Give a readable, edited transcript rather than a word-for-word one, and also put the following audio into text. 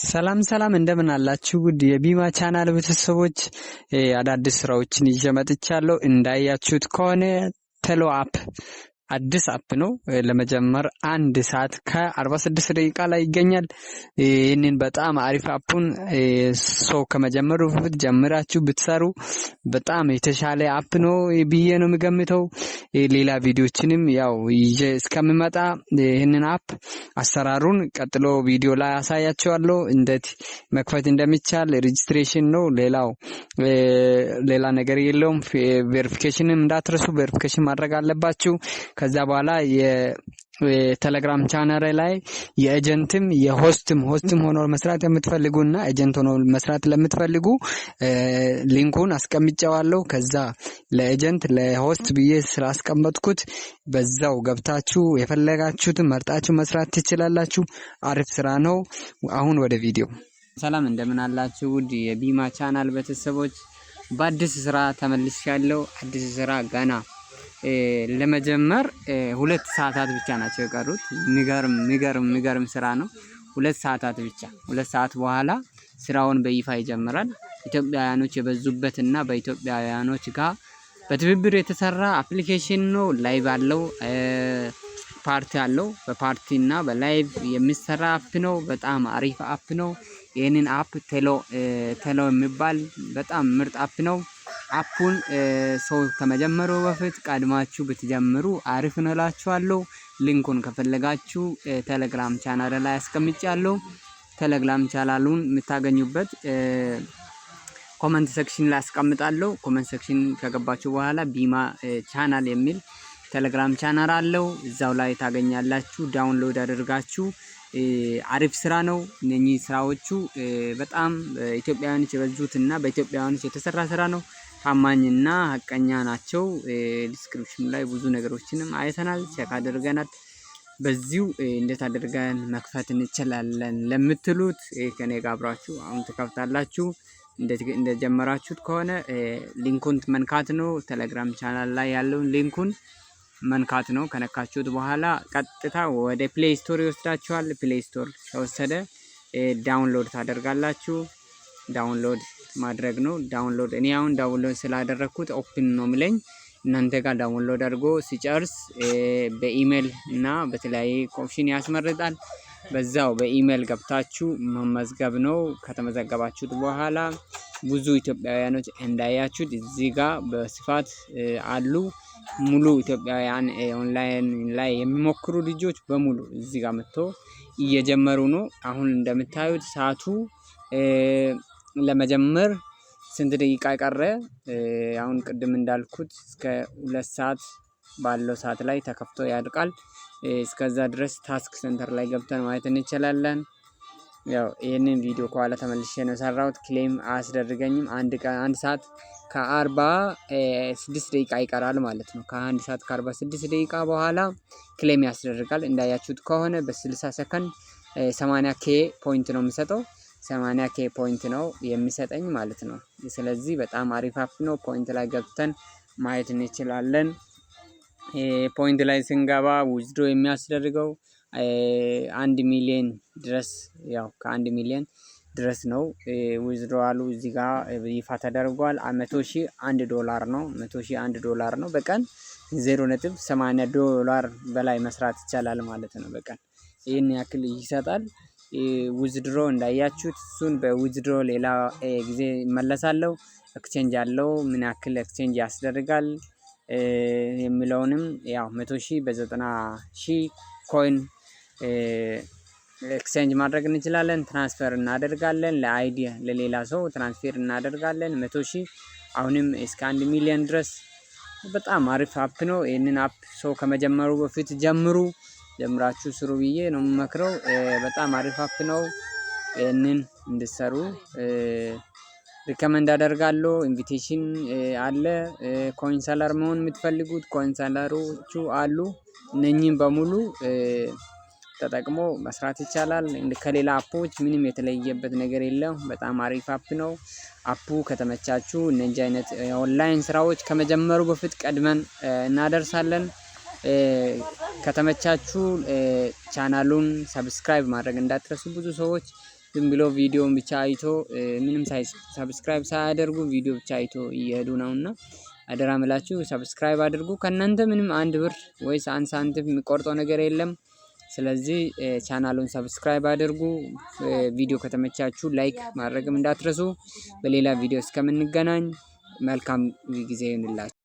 ሰላም ሰላም እንደምን አላችሁ ጉድ የቢማ ቻናል ቤተሰቦች አዳዲስ ስራዎችን ይዤ መጥቻለሁ። እንዳያችሁት ከሆነ ቴሎ አፕ አዲስ አፕ ነው። ለመጀመር 1 ሰዓት ከ46 ደቂቃ ላይ ይገኛል። ይህንን በጣም አሪፍ አፑን ሰው ከመጀመሩ በፊት ጀምራችሁ ብትሰሩ በጣም የተሻለ አፕ ነው ብዬ ነው የምገምተው። ሌላ ቪዲዮችንም ያው ይዤ እስከምመጣ ይህንን አፕ አሰራሩን ቀጥሎ ቪዲዮ ላይ አሳያችኋለሁ። እንዴት መክፈት እንደሚቻል ሬጂስትሬሽን ነው። ሌላ ነገር የለውም። ቬሪፊኬሽንም እንዳትረሱ፣ ቬሪፊኬሽን ማድረግ አለባችሁ። ከዛ በኋላ የቴሌግራም ቻናል ላይ የኤጀንትም የሆስትም ሆኖ መስራት የምትፈልጉና ኤጀንት ሆኖ መስራት ለምትፈልጉ ሊንኩን አስቀምጫለሁ። ከዛ ለኤጀንት ለሆስት ብዬ ስላስቀመጥኩት በዛው ገብታችሁ የፈለጋችሁትን መርጣችሁ መስራት ትችላላችሁ። አሪፍ ስራ ነው። አሁን ወደ ቪዲዮ። ሰላም እንደምን አላችሁ ውድ የቢማ ቻናል ቤተሰቦች፣ በአዲስ ስራ ተመልሻለሁ። አዲስ ስራ ገና ለመጀመር 2 ሰዓታት ብቻ ናቸው የቀሩት። ሚገርም ስራ ነው። 2 ሰዓታት ብቻ። 2 ሰዓት በኋላ ስራውን በይፋ ይጀምራል። ኢትዮጵያውያኖች የበዙበትና በኢትዮጵያውያኖች ጋር በትብብር የተሰራ አፕሊኬሽን ነው። ላይቭ አለው፣ ፓርቲ አለው። በፓርቲና በላይቭ የሚሰራ አፕ ነው። በጣም አሪፍ አፕ ነው። ይሄንን አፕ ቴሎ የሚባል በጣም ምርጥ አፕ ነው። አፑን ሰው ከመጀመሩ በፊት ቀድማችሁ ብትጀምሩ አሪፍ ነው እላችኋለሁ። ሊንኩን ከፈለጋችሁ ቴሌግራም ቻናል ላይ አስቀምጫለሁ። ቴሌግራም ቻናሉን የምታገኙበት ኮሜንት ሴክሽን ላይ አስቀምጣለሁ። ኮሜንት ሴክሽን ከገባችሁ በኋላ ቢማ ቻናል የሚል ቴሌግራም ቻናል አለው። እዛው ላይ ታገኛላችሁ። ዳውንሎድ አድርጋችሁ አሪፍ ስራ ነው። እነኚህ ስራዎቹ በጣም ኢትዮጵያውያኖች የበዙትና በኢትዮጵያውያኖች የተሰራ ስራ ነው። ታማኝና ሀቀኛ ናቸው። ዲስክሪፕሽን ላይ ብዙ ነገሮችንም አይተናል፣ ቼክ አድርገናል። በዚሁ እንዴት አድርገን መክፈት እንችላለን ለምትሉት ከኔ ጋር አብራችሁ አሁን ትከፍታላችሁ። እንደጀመራችሁት ከሆነ ሊንኩን መንካት ነው። ቴሌግራም ቻናል ላይ ያለውን ሊንኩን መንካት ነው። ከነካችሁት በኋላ ቀጥታ ወደ ፕሌይ ስቶር ይወስዳችኋል። ፕሌይ ስቶር ከወሰደ ዳውንሎድ ታደርጋላችሁ። ዳውንሎድ ማድረግ ነው። ዳውንሎድ እኔ አሁን ዳውንሎድ ስላደረኩት ኦፕን ነው የሚለኝ። እናንተ ጋር ዳውንሎድ አድርጎ ሲጨርስ በኢሜል እና በተለያየ ኦፕሽን ያስመርጣል። በዛው በኢሜል ገብታችሁ መመዝገብ ነው። ከተመዘገባችሁት በኋላ ብዙ ኢትዮጵያውያኖች እንዳያችሁት እዚህ ጋር በስፋት አሉ። ሙሉ ኢትዮጵያውያን ኦንላይን ላይ የሚሞክሩ ልጆች በሙሉ እዚህ ጋር መጥቶ እየጀመሩ ነው። አሁን እንደምታዩት ሰዓቱ ለመጀመር ስንት ደቂቃ ቀረ? አሁን ቅድም እንዳልኩት እስከ 2 ሰዓት ባለው ሰዓት ላይ ተከፍቶ ያልቃል። እስከዛ ድረስ ታስክ ሴንተር ላይ ገብተን ማየት እንችላለን። ያው ይሄንን ቪዲዮ ከኋላ ተመልሼ ነው ሰራሁት። ክሌም አያስደርገኝም። 1 ሰዓት ከ46 ደቂቃ ይቀራል ማለት ነው። ከ1 ሰዓት ከ46 ደቂቃ በኋላ ክሌም ያስደርጋል። እንዳያችሁት ከሆነ በ60 ሰከንድ 80k ፖይንት ነው የሚሰጠው። 80k ፖይንት ነው የሚሰጠኝ ማለት ነው። ስለዚህ በጣም አሪፍ አፕ ነው። ፖይንት ላይ ገብተን ማየት እንችላለን። ፖይንት ላይ ስንገባ ዊዝድሮ የሚያስደርገው 1 ሚሊዮን ድረስ ያው ከ1 ሚሊዮን ድረስ ነው። ዊዝድሮዋሉ እዚህ ጋር ይፋ ተደርጓል። $100,000 ነው። $100,000 ነው። በቀን $0.80 በላይ መስራት ይቻላል ማለት ነው። በቀን ይህን ያክል ይሰጣል። ዊዝድሮ እንዳያችሁት እሱን በዊዝድሮ ሌላ ጊዜ ይመለሳለሁ። ኤክስቼንጅ አለው፣ ምን ያክል ኤክስቼንጅ ያስደርጋል የሚለውንም ያው 100,000 በ90,000 ኮይን ኤክስቼንጅ ማድረግ እንችላለን። ትራንስፈር እናደርጋለን። ለአይዲ ለሌላ ሰው ትራንስፈር እናደርጋለን። 100,000 አሁንም እስከ 1 ሚሊዮን ድረስ በጣም አሪፍ አፕ ነው። ይህንን አፕ ሰው ከመጀመሩ በፊት ጀምራችሁ ስሩ ብዬ ነው የምመክረው። በጣም አሪፍ አፕ ነው። ይህንን እንድትሰሩ ሪከመንድ አደርጋለሁ። ኢንቪቴሽን አለ። ኮይን ሰለር መሆን የምትፈልጉት ኮይን ሰለሮቹ አሉ። እነኚህን በሙሉ ተጠቅሞ መስራት ይቻላል። ከሌላ አፖች ምንም የተለየበት ነገር የለም። በጣም አሪፍ አፕ ነው። አፑ ከተመቻችሁ እነዚህ አይነት ኦንላይን ስራዎች ከመጀመሩ በፊት ቀድመን እናደርሳለን። ከተመቻችሁ ቻናሉን ሰብስክራይብ ማድረግ እንዳትረሱ። ብዙ ሰዎች ዝም ብሎ ቪዲዮን ብቻ አይቶ ምንም ሰብስክራይብ ሳያደርጉ ቪዲዮ ብቻ አይቶ እየሄዱ ነውና አደራ ምላችሁ ሰብስክራይብ አድርጉ። ከእናንተ ምንም 1 ብር ወይስ 1 ሳንቲም የሚቆርጠው ነገር የለም። ስለዚህ ቻናሉን ሰብስክራይብ አድርጉ። ቪዲዮ ከተመቻችሁ ላይክ ማድረግም እንዳትረሱ። በሌላ ቪዲዮ እስከምንገናኝ መልካም ጊዜ ይሁንላችሁ።